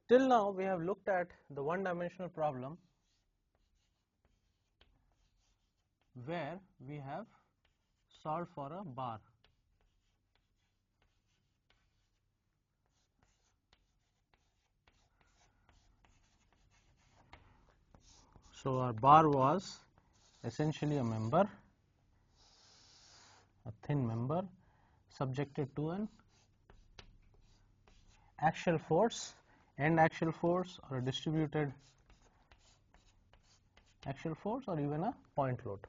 till now we have looked at the one dimensional problem where we have solved for a bar. So our bar was essentially a member, a thin member subjected to an axial force, end axial force, or a distributed axial force, or even a point load.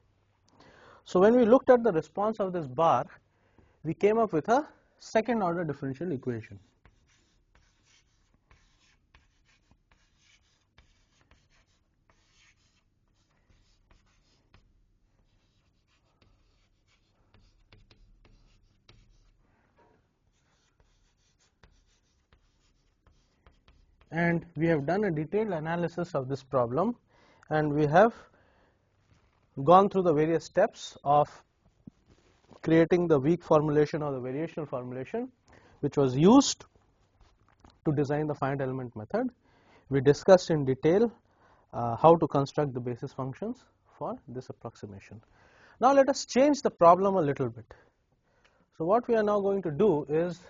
So when we looked at the response of this bar, we came up with a second order differential equation. And we have done a detailed analysis of this problem, and we have gone through the various steps of creating the weak formulation or the variational formulation which was used to design the finite element method. We discussed in detail how to construct the basis functions for this approximation. Now let us change the problem a little bit. So what we are now going to do is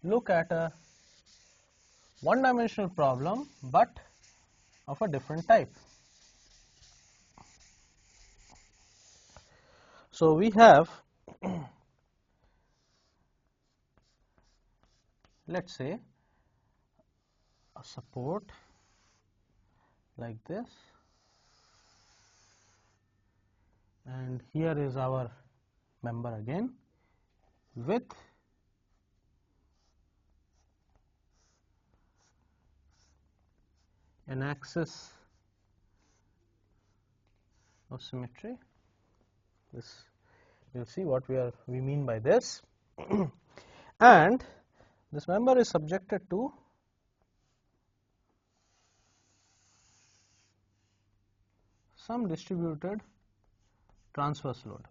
look at a one dimensional problem but of a different type. So we have let us say a support like this, and here is our member again with an axis of symmetry. This you will see what we mean by this and this member is subjected to some distributed transverse load.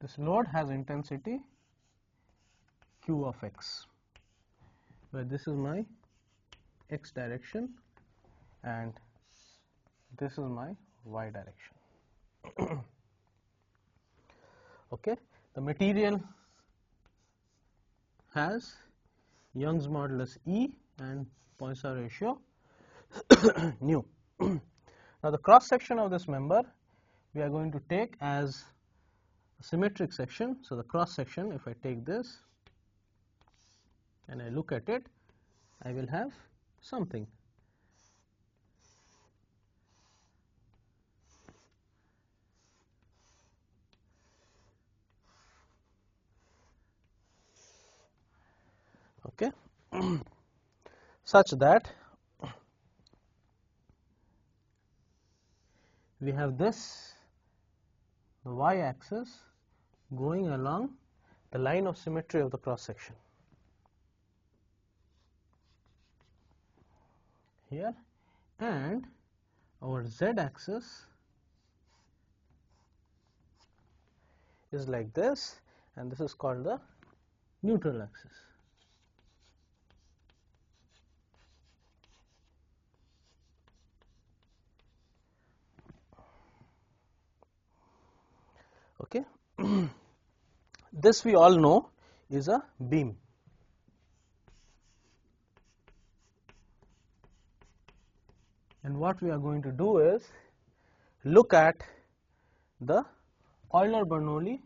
This load has intensity q of x, where this is my x direction and this is my y direction. Okay, the material has Young's modulus E and Poisson ratio nu. Now the cross section of this member we are going to take as a symmetric section. So the cross section, if I take this and I look at it, I will have something. Okay, such that we have this, the y axis going along the line of symmetry of the cross section here, and our z axis is like this, and this is called the neutral axis. Okay. This we all know is a beam. And what we are going to do is look at the Euler-Bernoulli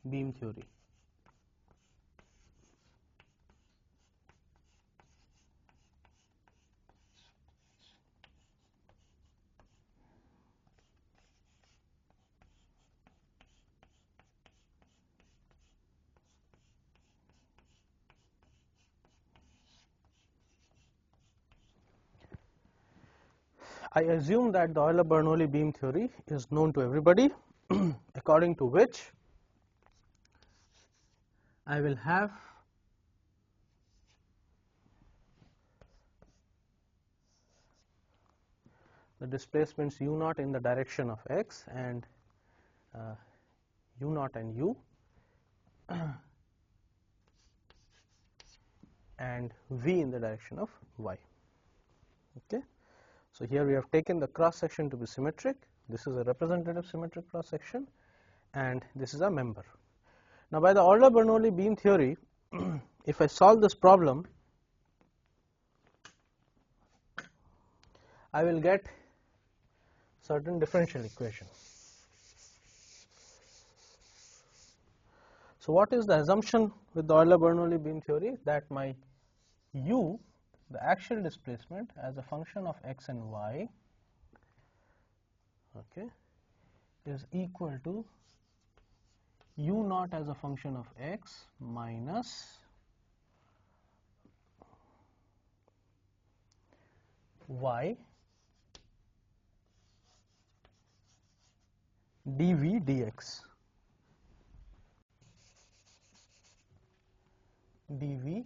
beam theory. I assume that the Euler-Bernoulli beam theory is known to everybody, according to which I will have the displacements u naught in the direction of x and u naught and u and v in the direction of y. Okay. So here we have taken the cross section to be symmetric. This is a representative symmetric cross section and this is a member. Now by the Euler-Bernoulli beam theory, if I solve this problem, I will get certain differential equation. So what is the assumption with the Euler-Bernoulli beam theory? That my u, the axial displacement as a function of x and y, okay, is equal to u naught as a function of x minus y dv dx. dv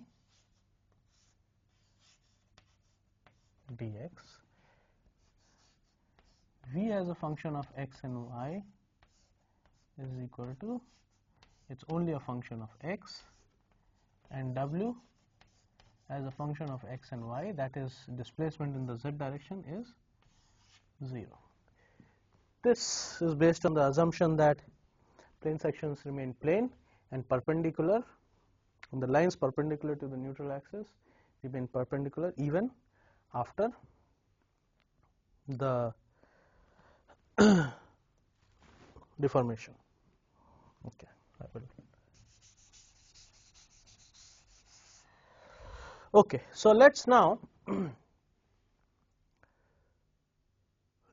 dx. V as a function of x and y is equal to, it's only a function of x, and w as a function of x and y, that is displacement in the z direction, is 0. This is based on the assumption that plane sections remain plane and perpendicular, and the lines perpendicular to the neutral axis remain perpendicular even after the deformation. Okay, I will. Okay, so let's now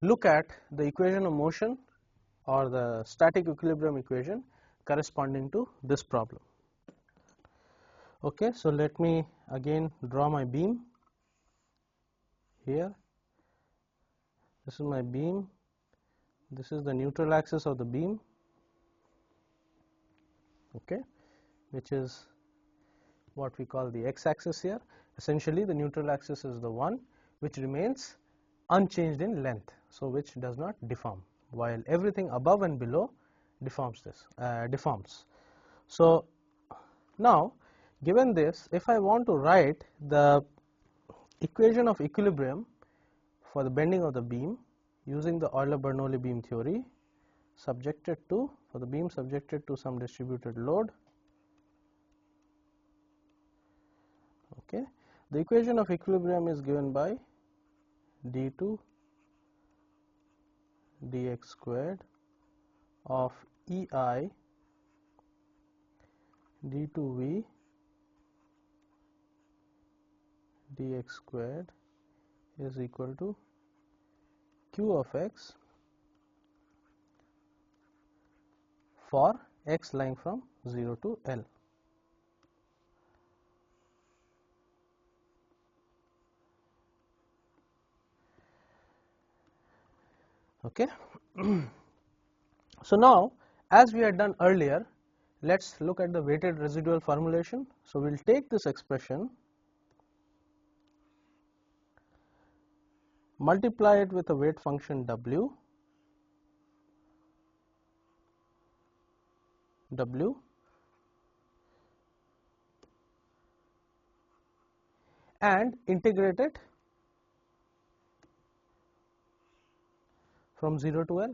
look at the equation of motion or the static equilibrium equation corresponding to this problem. Okay, so let me again draw my beam here. This is my beam, this is the neutral axis of the beam, okay, which is what we call the x axis here. Essentially the neutral axis is the one which remains unchanged in length, so which does not deform, while everything above and below deforms. So now given this, if I want to write the equation of equilibrium for the bending of the beam using the Euler-Bernoulli beam theory, subjected to, for the beam subjected to some distributed load, okay, the equation of equilibrium is given by d2 dx squared of ei d2v dx squared is equal to q of x for x lying from 0 to L. Okay. So now, as we had done earlier, let's look at the weighted residual formulation. So we'll take this expression, multiply it with a weight function w, and integrate it from 0 to L.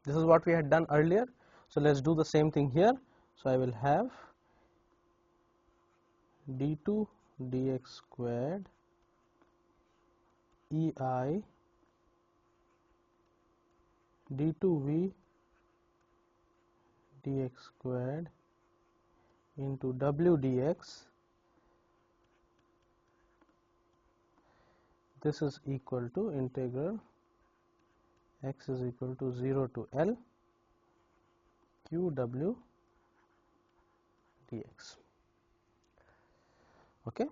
This is what we had done earlier. So let's do the same thing here. So I will have d2 dx squared ei d2v dx squared into w dx. This is equal to integral x is equal to 0 to L q w dx. Okay.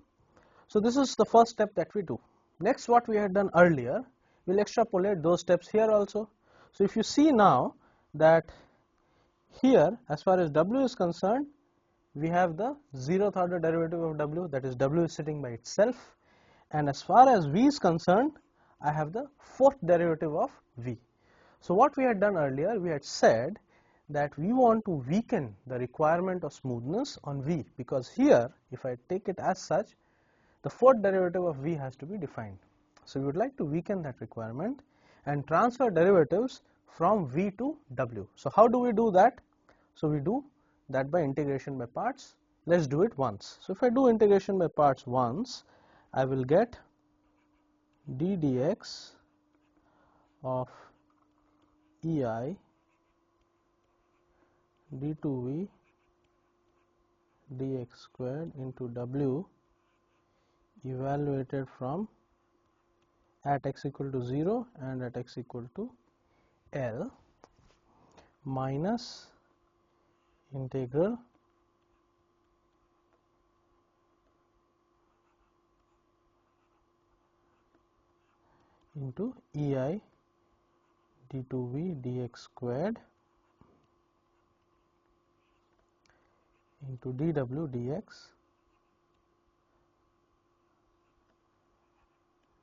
So this is the first step that we do. Next, what we had done earlier, we'll extrapolate those steps here also. So if you see now that here, as far as w is concerned, we have the zeroth order derivative of w, that is w is sitting by itself, and as far as v is concerned, I have the fourth derivative of v. So what we had done earlier, we had said that we want to weaken the requirement of smoothness on v, because here if I take it as such, the fourth derivative of v has to be defined. So we would like to weaken that requirement and transfer derivatives from v to w. So how do we do that? So we do that by integration by parts. Let's do it once. So if I do integration by parts once, I will get d dx of ei d2v dx squared into w evaluated from at x equal to 0 and at x equal to L minus integral into ei d2v dx squared into dw dx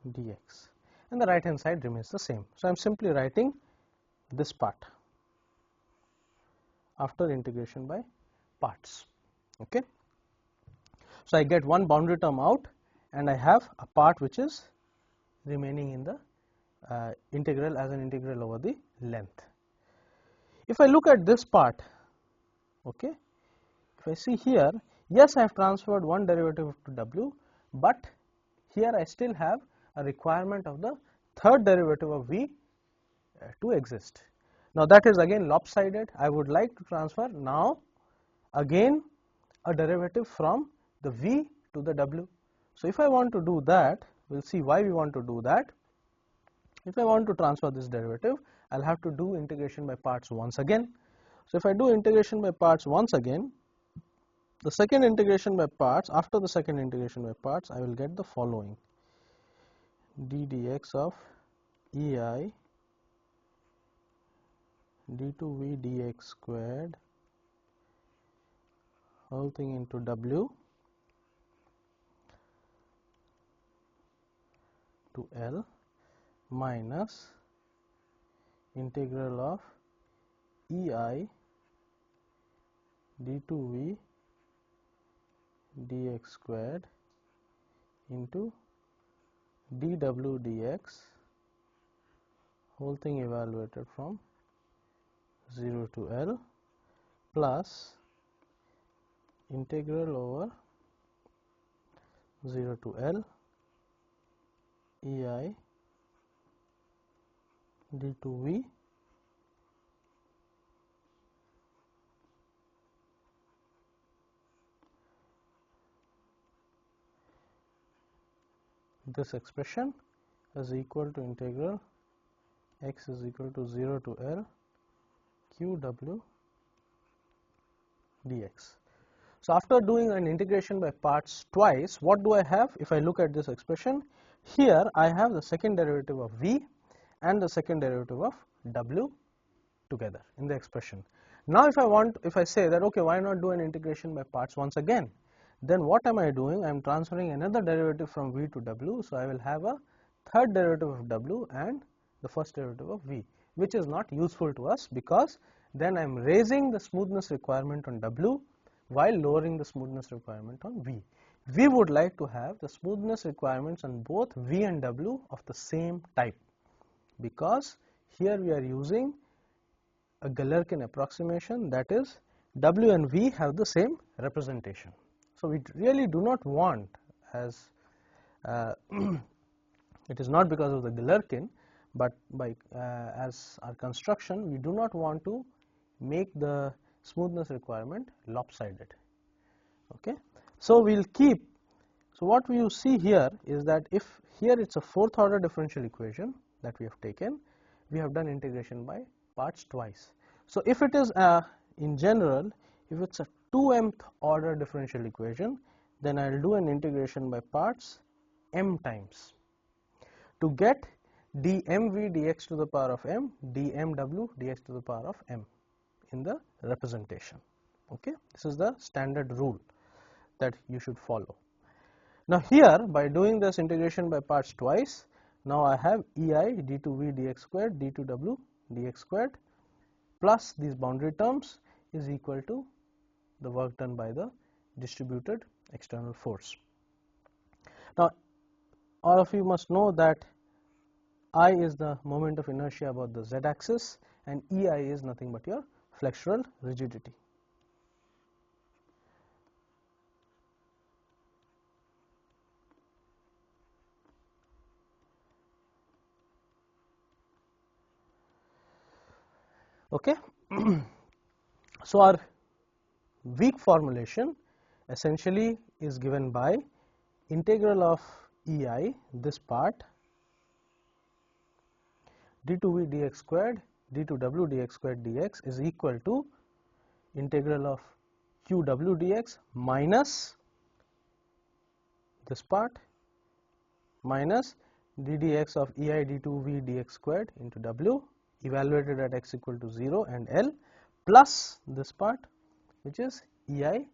dx, and the right hand side remains the same. So I am simply writing this part after integration by parts. Okay. So I get one boundary term out and I have a part which is remaining in the integral as an integral over the length. If I look at this part, okay, if I see here, yes, I have transferred one derivative to w, but here I still have a requirement of the third derivative of v to exist. Now that is again lopsided. I would like to transfer now again a derivative from the v to the w. So if I want to do that, we will see why we want to do that. If I want to transfer this derivative, I will have to do integration by parts once again. So if I do integration by parts once again, the second integration by parts, after the second integration by parts, I will get the following: d dx of ei d2v dx squared whole thing into w to L minus integral of ei d2v dx squared into dw dx whole thing evaluated from 0 to L plus integral over 0 to L ei d2v this expression is equal to integral x is equal to 0 to L qw dx. So after doing an integration by parts twice, what do I have? If I look at this expression, here I have the second derivative of v and the second derivative of w together in the expression. Now if I say that, okay, why not do an integration by parts once again, then what am I doing? I am transferring another derivative from v to w, so I will have a third derivative of w and the first derivative of v, which is not useful to us because then I am raising the smoothness requirement on w while lowering the smoothness requirement on v. We would like to have the smoothness requirements on both v and w of the same type, because here we are using a Galerkin approximation, that is w and v have the same representation. So we really do not want, as it is not because of the Galerkin, but by as our construction, we do not want to make the smoothness requirement lopsided. Okay. So we will keep, so what we see here is that if here it is a fourth order differential equation that we have taken, we have done integration by parts twice. So if it is in general, if it is a 2mth order differential equation, then I will do an integration by parts m times to get dmv dx to the power of m, dmw dx to the power of m in the representation. Okay, this is the standard rule that you should follow. Now here, by doing this integration by parts twice, now I have ei d2v dx squared d2w dx squared plus these boundary terms is equal to the work done by the distributed external force. Now all of you must know that I is the moment of inertia about the z axis and ei is nothing but your flexural rigidity. Okay. So our weak formulation essentially is given by integral of ei, this part, d2v dx squared d2w dx squared dx is equal to integral of qw dx minus this part minus ddx of ei d2v dx squared into w evaluated at x equal to 0 and L plus this part which is ei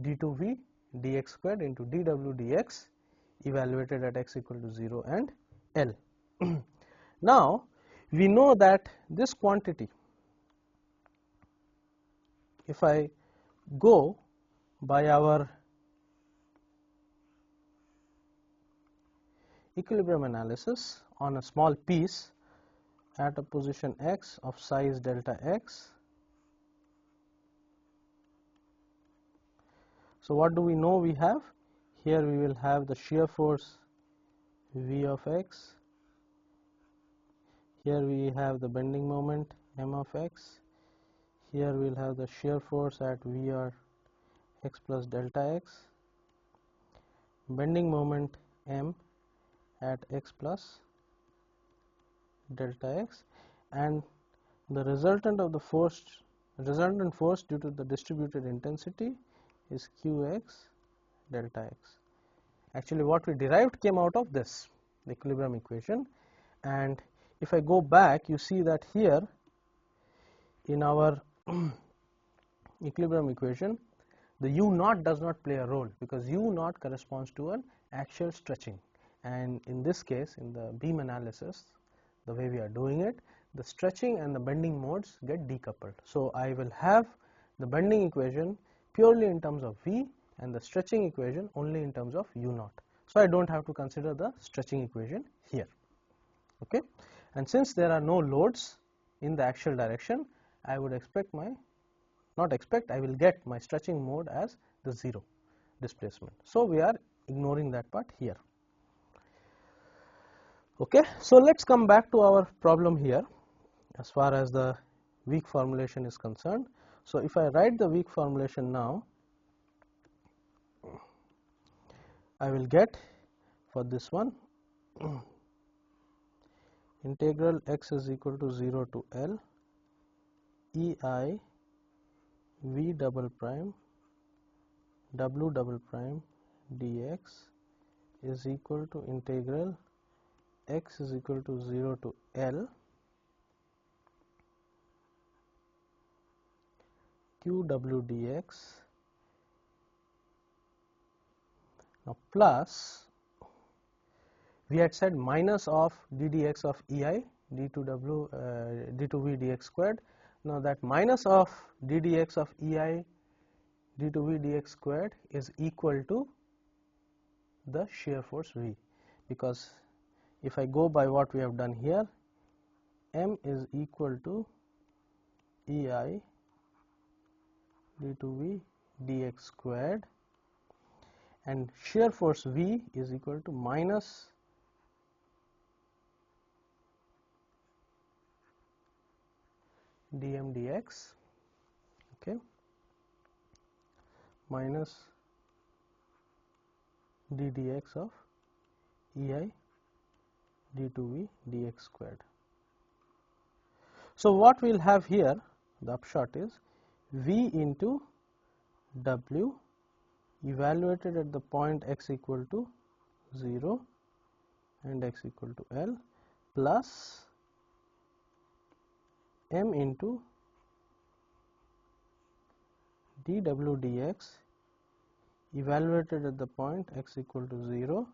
d2v dx squared into dw dx evaluated at x equal to 0 and L. Now we know that this quantity, if I go by our equilibrium analysis on a small piece at a position x of size delta x. So what do we know we have? Here we will have the shear force V of x, here we have the bending moment M of x, here we will have the shear force at V or x plus delta x, bending moment M at x plus delta x, and the resultant of the resultant force due to the distributed intensity is qx delta x. Actually what we derived came out of this, the equilibrium equation, and if I go back you see that here in our equilibrium equation the u naught does not play a role because u naught corresponds to an axial stretching, and in this case in the beam analysis the way we are doing it, the stretching and the bending modes get decoupled. So I will have the bending equation purely in terms of V and the stretching equation only in terms of u naught. So I don't have to consider the stretching equation here. Okay, and since there are no loads in the axial direction, I would expect I will get my stretching mode as the 0 displacement. So we are ignoring that part here. Okay, so let's come back to our problem here as far as the weak formulation is concerned. So if I write the weak formulation now, I will get for this one integral x is equal to 0 to L ei v double prime w double prime dx is equal to integral x is equal to 0 to L qw dx, now plus we had said minus of ddx of ei d2w d2v dx squared. Now that minus of ddx of ei d2v dx squared is equal to the shear force V, because if I go by what we have done here, M is equal to ei d2v dx squared and shear force V is equal to minus dm dx, okay, minus ddx of ei d2v dx squared. So what we will have here, the upshot is V into W evaluated at the point x equal to 0 and x equal to L plus M into dw dx evaluated at the point x equal to 0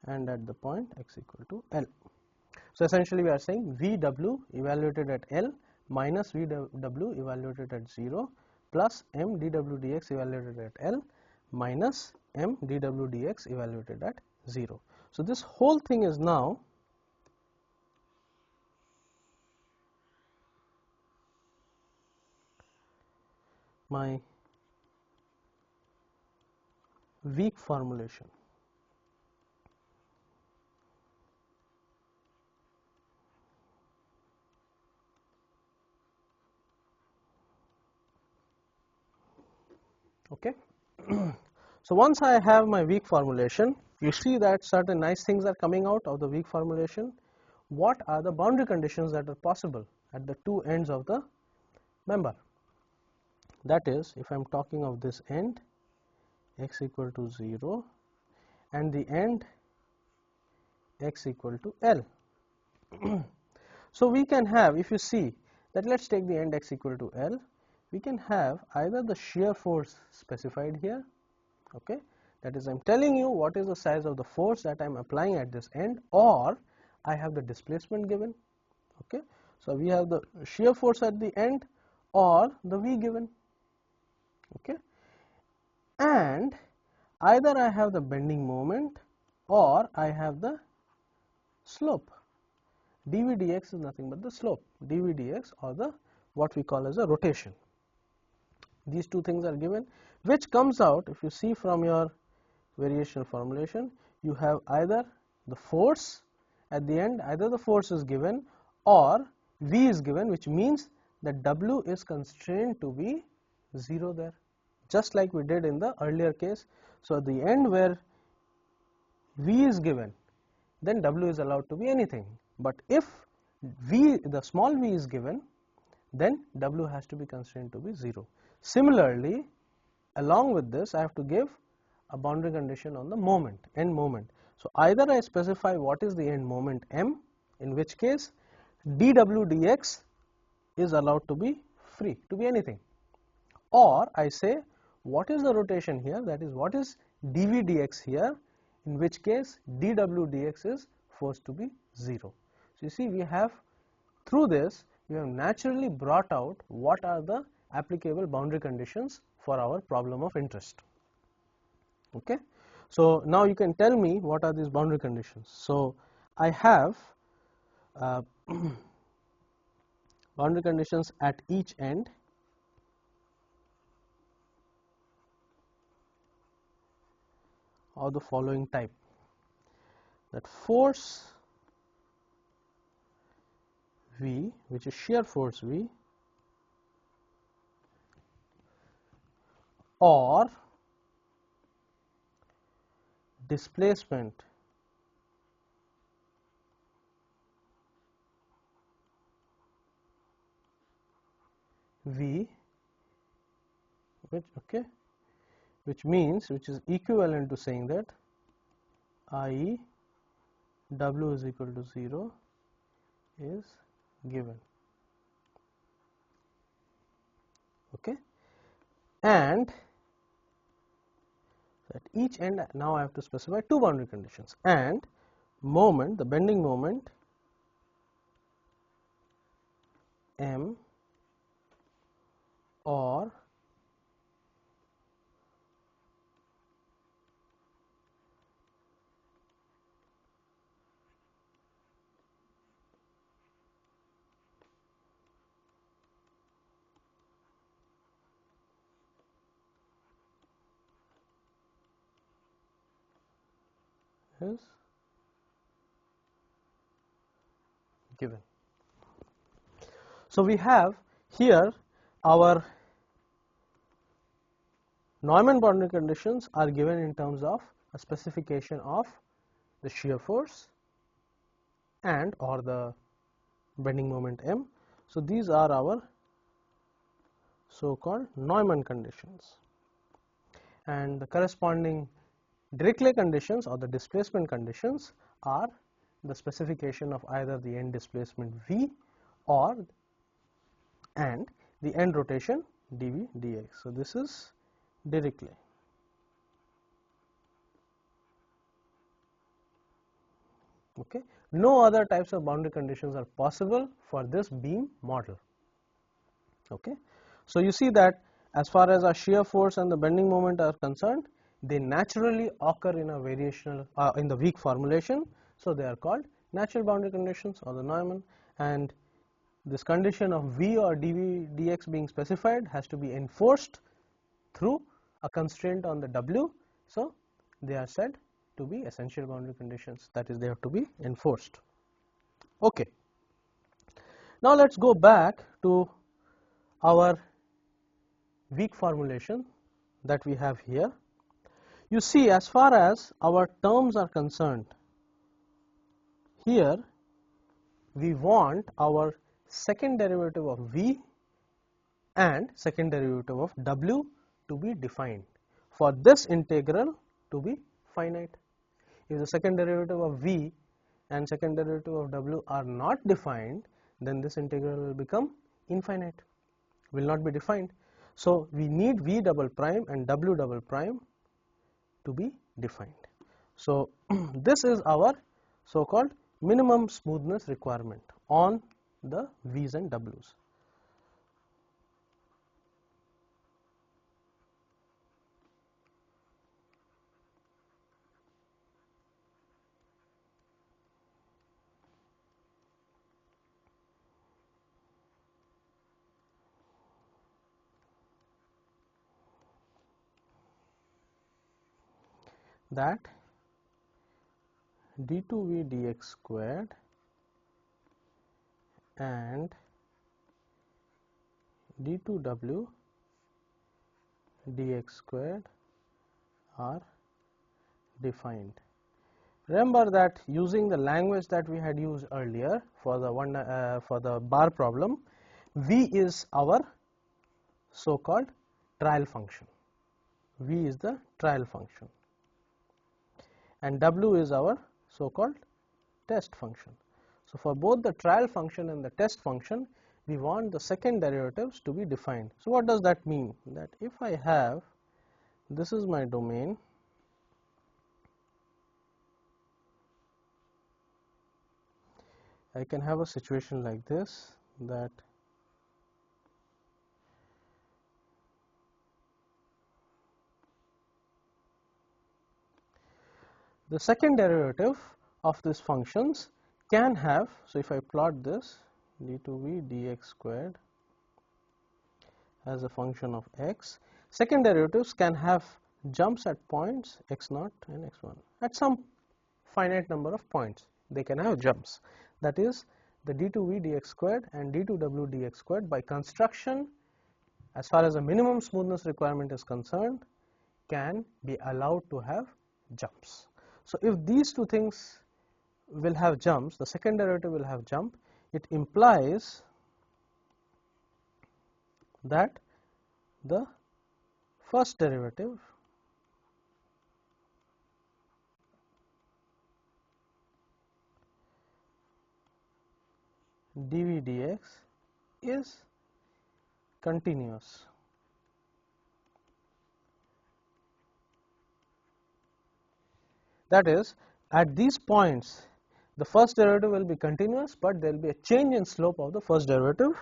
and at the point x equal to L. So essentially we are saying VW evaluated at L minus VW evaluated at 0 plus m dW dx evaluated at L minus m dW dx evaluated at 0. So this whole thing is now my weak formulation. Okay. So once I have my weak formulation, you see that certain nice things are coming out of the weak formulation. What are the boundary conditions that are possible at the two ends of the member? That is, if I am talking of this end x equal to 0 and the end x equal to L. So we can have, if you see that, let us take the end x equal to L, we can have either the shear force specified here, okay, that is I am telling you what is the size of the force that I am applying at this end, or I have the displacement given, okay. So we have the shear force at the end or the V given, okay, and either I have the bending moment or I have the slope. dV dx is nothing but the slope, dV dx, or the what we call as a rotation. These two things are given, which comes out, if you see from your variational formulation, you have either the force at the end, either the force is given or V is given, which means that W is constrained to be 0 there, just like we did in the earlier case. So at the end where V is given, then W is allowed to be anything, but if V, the small v is given, then W has to be constrained to be 0. Similarly, along with this, I have to give a boundary condition on the moment, end moment. So either I specify what is the end moment m, in which case dW dx is allowed to be free, to be anything, or I say what is the rotation here, that is what is dV dx here, in which case dW dx is forced to be 0. So you see, we have, through this we have naturally brought out what are the applicable boundary conditions for our problem of interest. Okay. So now you can tell me what are these boundary conditions. So I have boundary conditions at each end of the following type: that force V, which is shear force V, or displacement V, which means, which is equivalent to saying that i.e. W is equal to 0 is given, okay, and at each end now I have to specify two boundary conditions, and moment, the bending moment m or is given. So we have here our Neumann boundary conditions are given in terms of a specification of the shear force and or the bending moment m. So these are our so-called Neumann conditions, and the corresponding Dirichlet conditions or the displacement conditions are the specification of either the end displacement v or and the end rotation dv dx. So this is Dirichlet. Okay. No other types of boundary conditions are possible for this beam model. Okay. So you see that as far as our shear force and the bending moment are concerned, they naturally occur in a variational in the weak formulation. So they are called natural boundary conditions or the Neumann, and this condition of V or dV dx being specified has to be enforced through a constraint on the W. So they are said to be essential boundary conditions, that is, they have to be enforced. Okay. Now let's go back to our weak formulation that we have here. You see, as far as our terms are concerned, here we want our second derivative of V and second derivative of W to be defined for this integral to be finite. If the second derivative of V and second derivative of W are not defined, then this integral will become infinite, will not be defined. So we need V double prime and W double prime to be defined. So this is our so called minimum smoothness requirement on the V's and W's. That d2v dx squared and d2w dx squared are defined. Remember that using the language that we had used earlier for the bar problem, v is our so called trial function. V is the trial function and W is our so called test function. So for both the trial function and the test function, we want the second derivatives to be defined. So what does that mean? That if I have, this is my domain, I can have a situation like this, that the second derivative of these functions can have, so if I plot this d2v dx squared as a function of x, second derivatives can have jumps at points x0 and x1. At some finite number of points, they can have jumps. That is, the d2v dx squared and d2w dx squared by construction, as far as the minimum smoothness requirement is concerned, can be allowed to have jumps. So if these two things will have jumps, the second derivative will have jump, it implies that the first derivative dv dx is continuous. That is, at these points the first derivative will be continuous, but there will be a change in slope of the first derivative,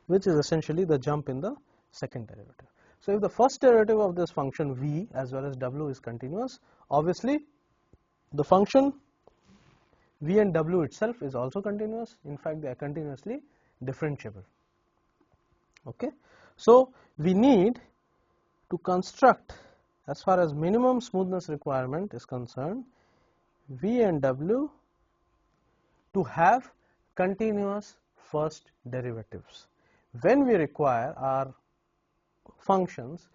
which is essentially the jump in the second derivative. So if the first derivative of this function v as well as w is continuous, obviously the function v and w itself is also continuous. In fact, they are continuously differentiable. Okay. So we need to construct, as far as minimum smoothness requirement is concerned, v and w to have continuous first derivatives. When we require our functions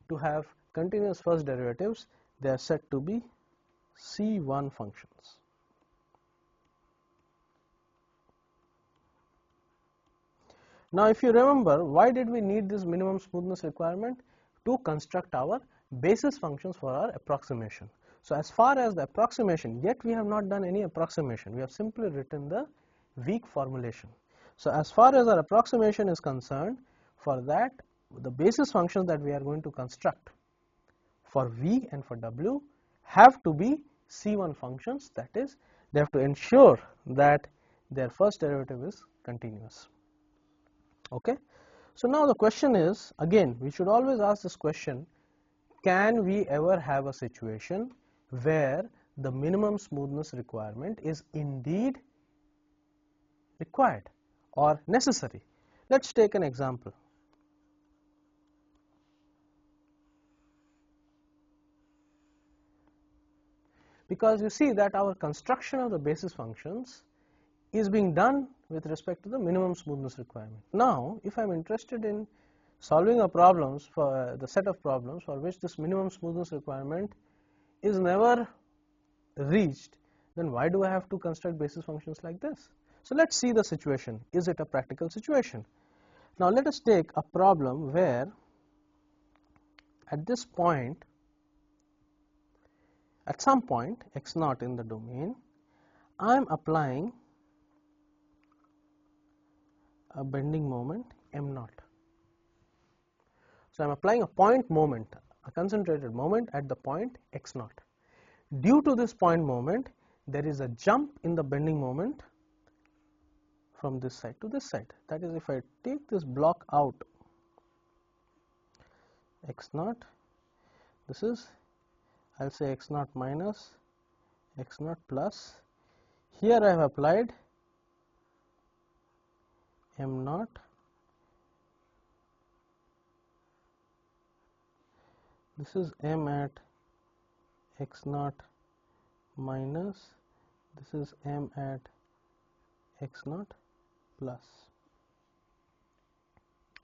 to have continuous first derivatives, they are said to be C1 functions. Now if you remember, why did we need this minimum smoothness requirement? To construct our basis functions for our approximation. So as far as the approximation, yet we have not done any approximation, we have simply written the weak formulation. So as far as our approximation is concerned, for that the basis functions that we are going to construct for v and for w have to be C1 functions, that is, They have to ensure that their first derivative is continuous. Okay. So now the question is, again we should always ask this question, can we ever have a situation where the minimum smoothness requirement is indeed required or necessary? Let's take an example. Because you see that our construction of the basis functions is being done with respect to the minimum smoothness requirement. Now, if I am interested in solving a problems for the set of problems for which this minimum smoothness requirement is never reached, then why do I have to construct basis functions like this? So let's see the situation. Is it a practical situation? Now let us take a problem where at this point, at some point x naught in the domain, I am applying a bending moment m naught. So I am applying a point moment, a concentrated moment at the point x naught. Due to this point moment, there is a jump in the bending moment from this side to this side. That is, if I take this block out, x naught, this is, I will say x naught minus, x naught plus. Here I have applied m naught this is m at x naught minus, this is m at x naught plus.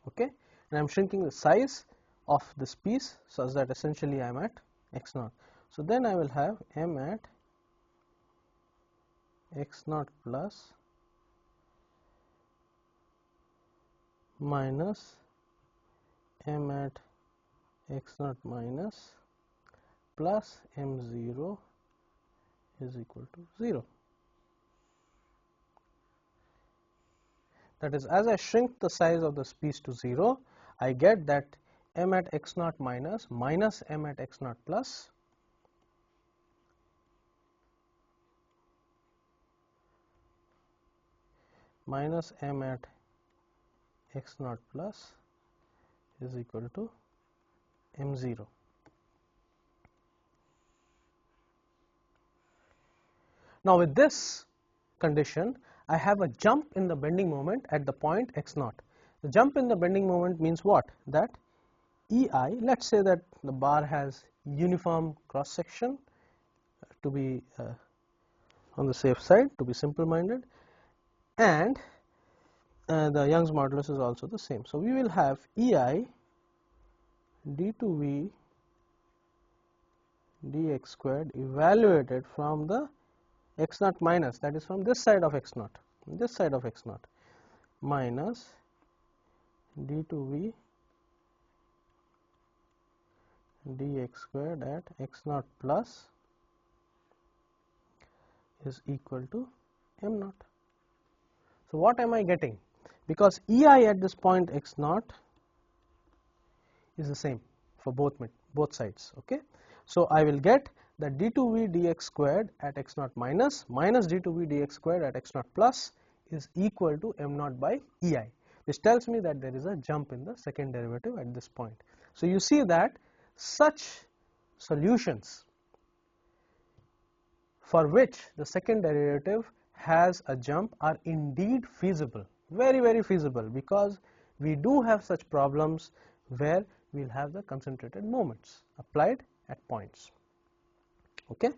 Okay, and I am shrinking the size of this piece such that essentially I am at x naught. So then I will have m at x naught plus minus m at x naught minus plus m0 is equal to 0. That is, as I shrink the size of this piece to 0, I get that m at x naught minus minus m at x naught plus minus m at x naught plus is equal to m0. Now with this condition, I have a jump in the bending moment at the point x naught. The jump in the bending moment means what? That EI, let us say that the bar has uniform cross section, to be on the safe side, to be simple minded, and the Young's modulus is also the same. So we will have EI d2v dx squared evaluated from the x naught minus, that is from this side of x naught, minus d2v dx squared at x naught plus is equal to m naught. So what am I getting? Because EI at this point x naught is the same for both sides. Okay, so I will get that d2v dx squared at x naught minus minus d2v dx squared at x naught plus is equal to m naught by EI, which tells me that there is a jump in the second derivative at this point. So you see that such solutions for which the second derivative has a jump are indeed feasible, very, very feasible, because we do have such problems where we will have the concentrated moments applied at points. Okay,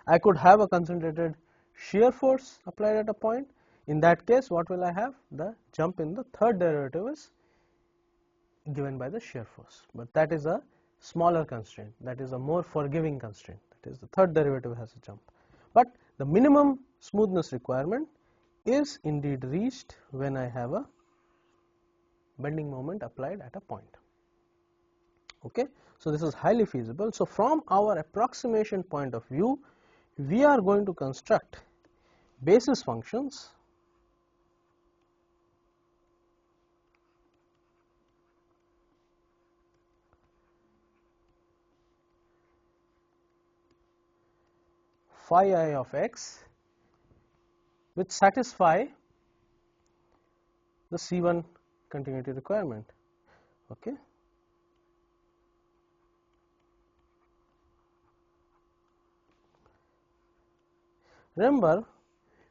I could have a concentrated shear force applied at a point. In that case, what will I have? The jump in the third derivative is given by the shear force, but that is a smaller constraint, that is a more forgiving constraint, that is the third derivative has a jump. But the minimum smoothness requirement is indeed reached when I have a bending moment applied at a point. Okay, so this is highly feasible. So from our approximation point of view, we are going to construct basis functions phi I of x which satisfy the C1 continuity requirement. Okay. Remember,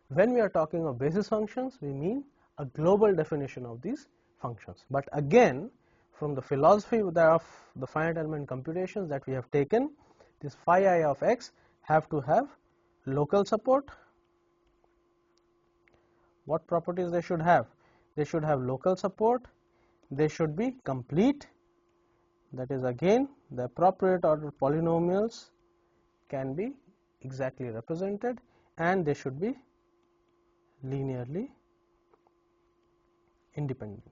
when we are talking of basis functions, we mean a global definition of these functions. But again, from the philosophy of the finite element computations that we have taken, this phi I of x have to have local support. What properties they should have? They should have local support, they should be complete, that is again the appropriate order polynomials can be exactly represented, and they should be linearly independent.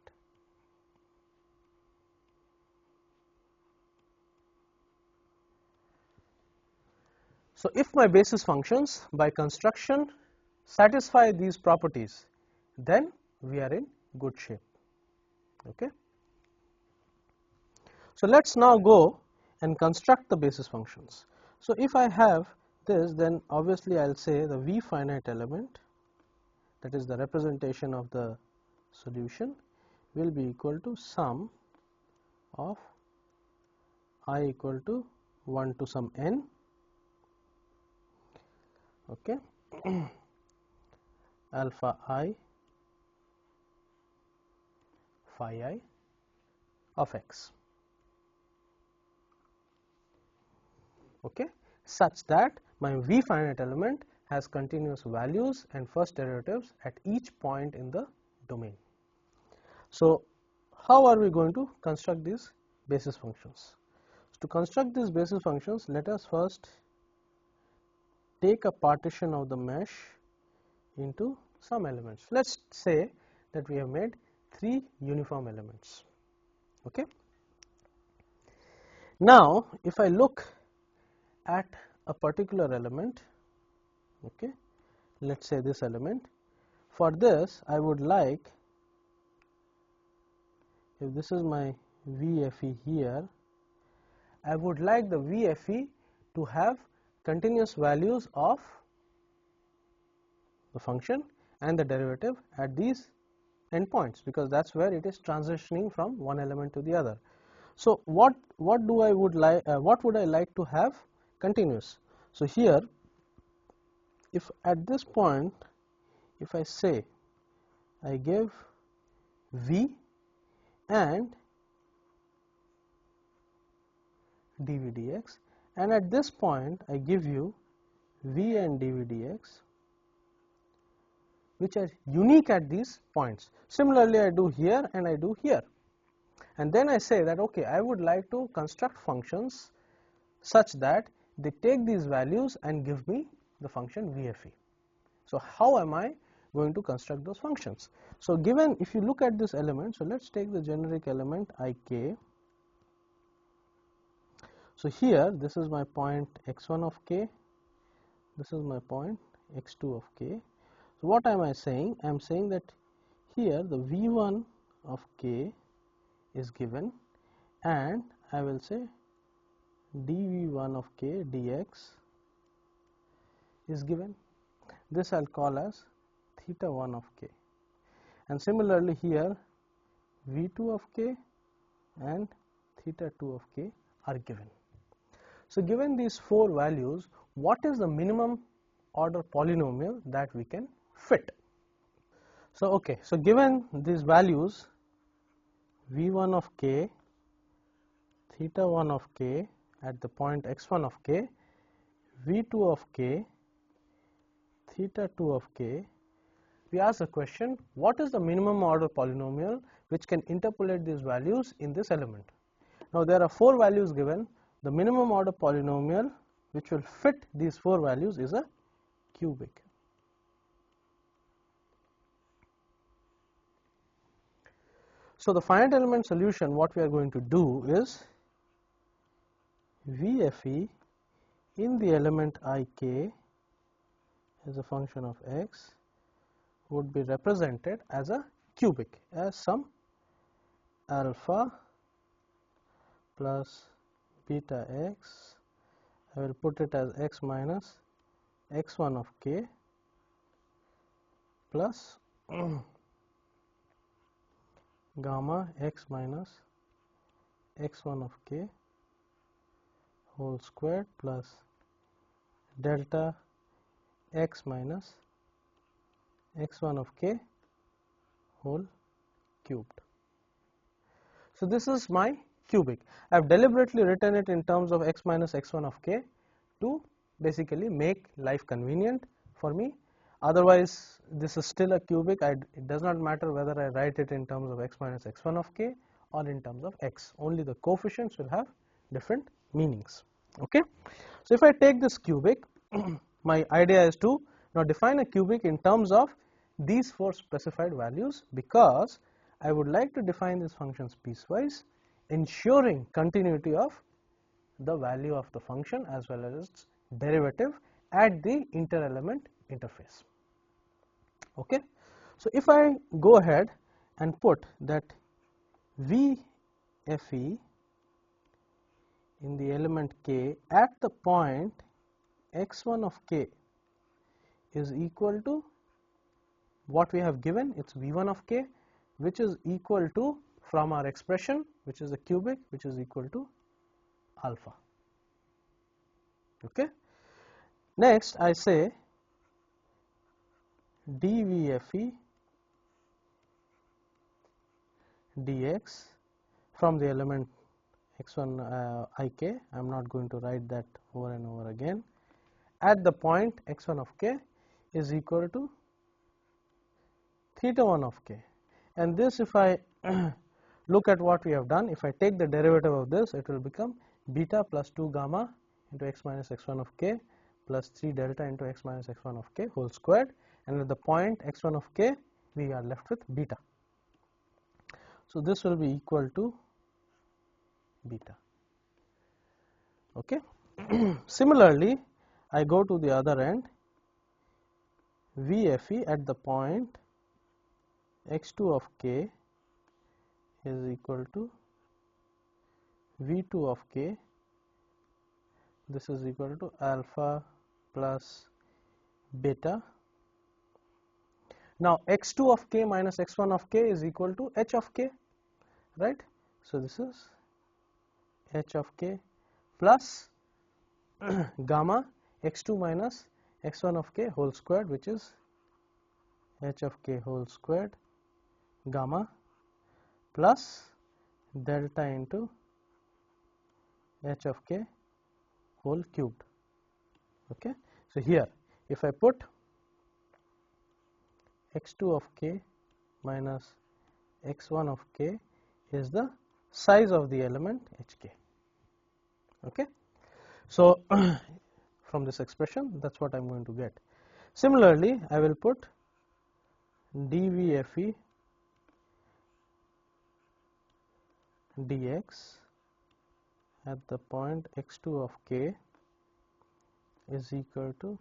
So, if my basis functions by construction satisfy these properties, then we are in good shape. Okay. So, let us now go and construct the basis functions. So, if I have this, then obviously I will say the V finite element, that is the representation of the solution, will be equal to sum of I equal to 1 to some n, okay, alpha I phi I of x, okay, such that my V finite element has continuous values and first derivatives at each point in the domain. So, how are we going to construct these basis functions? To construct these basis functions, let us first take a partition of the mesh into some elements. Let us say that we have made 3 uniform elements. Okay. Now, if I look at a particular element, okay, let us say this element, for this I would like, if this is my VFE here, I would like the VFE to have continuous values of the function and the derivative at these endpoints, because that is where it is transitioning from one element to the other. So, what do I would like, what would I like to have continuous? So, here if at this point if I say I give V and dV dx, and at this point I give you V and dV dx, which are unique at these points. Similarly, I do here and I do here, and then I say that okay, I would like to construct functions such that they take these values and give me the function VFE. So, how am I going to construct those functions? So, given if you look at this element, so let us take the generic element ik. So, here this is my point x1 of k, this is my point x2 of k. So, what am I saying? I am saying that here the V1 of k is given, and I will say dV1 of k dx is given. This I will call as theta 1 of k, and similarly here V2 of k and theta 2 of k are given. So, given these 4 values, what is the minimum order polynomial that we can fit? So, okay, so given these values V1 of k, theta 1 of k at the point x1 of k, V2 of k, theta 2 of k, we ask the question, what is the minimum order polynomial which can interpolate these values in this element? Now, there are 4 values given. The minimum order polynomial which will fit these 4 values is a cubic. So, the finite element solution, what we are going to do is VFE in the element ik as a function of x would be represented as a cubic, as some alpha plus beta x, I will put it as x minus x1 of k plus gamma x minus x1 of k whole squared plus delta x minus x1 of k whole cubed. So this is my cubic. I have deliberately written it in terms of x minus x1 of k to basically make life convenient for me. Otherwise, this is still a cubic. It does not matter whether I write it in terms of x minus x1 of k or in terms of x. Only the coefficients will have different meanings. Okay. So if I take this cubic, my idea is to now define a cubic in terms of these four specified values, because I would like to define these functions piecewise, ensuring continuity of the value of the function as well as its derivative at the inter-element interface. Okay. So if I go ahead and put that VFE in the element k at the point x1 of k is equal to what we have given, it's V1 of k, which is equal to, from our expression, which is a cubic, which is equal to alpha. Okay. Next I say dVFE dx from the element x1 ik, I am not going to write that over and over again, at the point x1 of k is equal to theta 1 of k. And this, if I look at what we have done, if I take the derivative of this, it will become beta plus 2 gamma into x minus x1 of k plus 3 delta into x minus x1 of k whole squared, and at the point x1 of k we are left with beta. So this will be equal to beta. Okay. Similarly, I go to the other end, VFE at the point x2 of k is equal to V2 of k, this is equal to alpha plus beta. Now x2 of k minus x1 of k is equal to h of k, right. So this is h of k plus gamma x2 minus x1 of k whole squared, which is h of k whole squared gamma plus delta into h of k whole cubed. Okay. So here if I put x2 of k minus x1 of k is the size of the element hk. Okay. So from this expression, that's what I am going to get. Similarly, I will put dVFE dx at the point x2 of k is equal to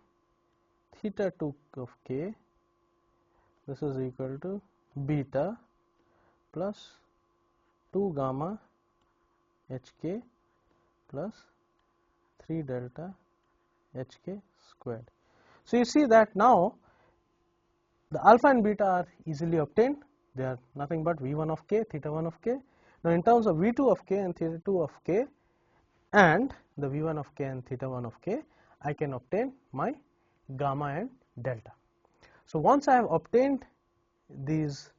theta 2 of k, this is equal to beta plus 2 gamma hk plus 3 delta hk squared. So you see that now the alpha and beta are easily obtained, they are nothing but V1 of k, theta 1 of k. Now in terms of V2 of k and theta 2 of k and the V1 of k and theta 1 of k, I can obtain my gamma and delta. So once I have obtained these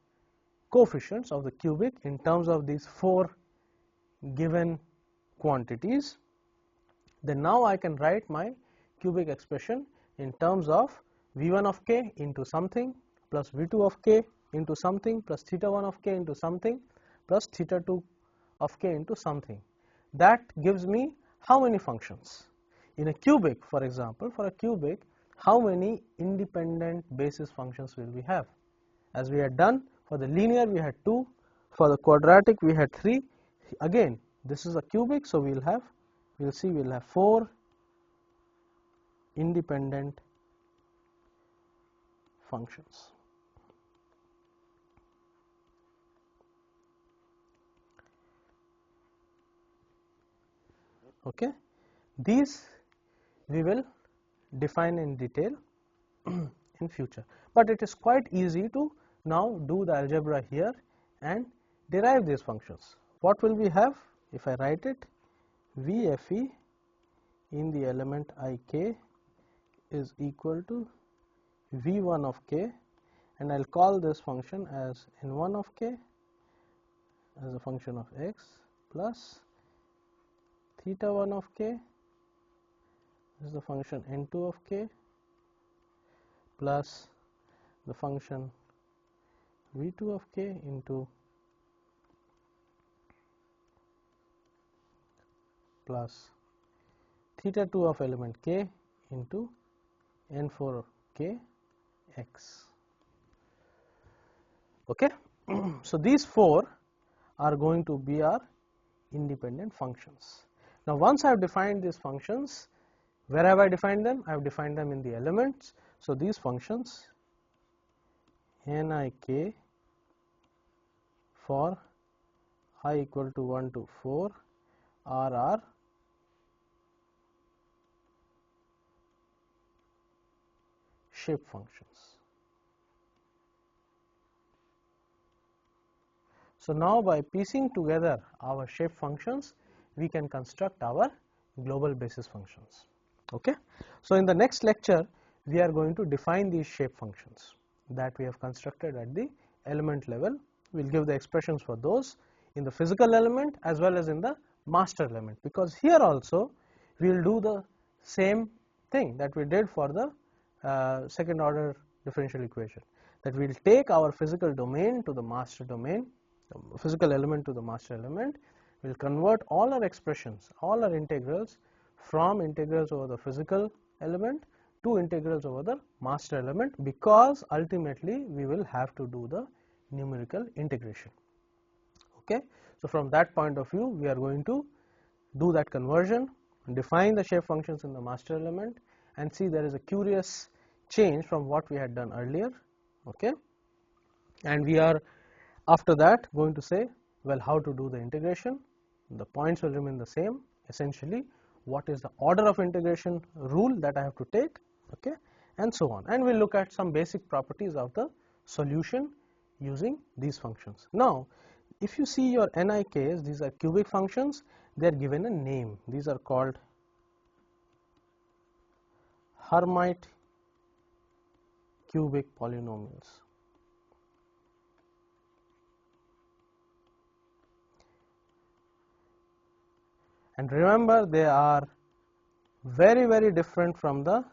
coefficients of the cubic in terms of these four given quantities, then now I can write my cubic expression in terms of V1 of k into something plus V2 of k into something plus theta 1 of k into something plus theta 2 of k into something. That gives me how many functions? In a cubic, for example, for a cubic, how many independent basis functions will we have? As we had done for the linear, we had 2, for the quadratic we had 3. Again, this is a cubic, so we'll have 4 independent functions. Okay, these we will define in detail in future. But it is quite easy to now do the algebra here and derive these functions. What will we have? If I write it, VFE in the element ik is equal to V1 of k, and I'll call this function as N1 of k as a function of x plus theta 1 of k is the function N2 of k plus the function V2 of k into plus theta 2 of element k into N4 of k x. Okay. So these four are going to be our independent functions. Now once I have defined these functions, where have I defined them? I have defined them in the elements. So these functions Nik for I equal to 1 to 4 are our shape functions. So now by piecing together our shape functions, we can construct our global basis functions. Okay. So in the next lecture, we are going to define these shape functions that we have constructed at the element level. We will give the expressions for those in the physical element as well as in the master element, because here also we will do the same thing that we did for the second order differential equation, that we will take our physical domain to the master domain, physical element to the master element. We will convert all our expressions, all our integrals from integrals over the physical element to integrals over the master element, because ultimately we will have to do the numerical integration. Okay. So from that point of view, we are going to do that conversion, define the shape functions in the master element, and see there is a curious change from what we had done earlier. Okay. And we are after that going to say, well, how to do the integration. The points will remain the same. Essentially, what is the order of integration rule that I have to take, okay, and so on. And we will look at some basic properties of the solution using these functions. Now, if you see your Niks, these are cubic functions, they are given a name. These are called Hermite cubic polynomials. And remember, they are very different from the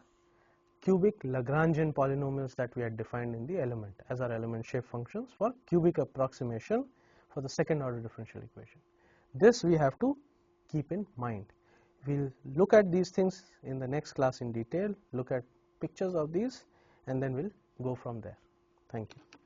cubic Lagrangian polynomials that we had defined in the element as our element shape functions for cubic approximation for the second order differential equation. This we have to keep in mind. We will look at these things in the next class in detail, look at pictures of these, and then we will go from there. Thank you.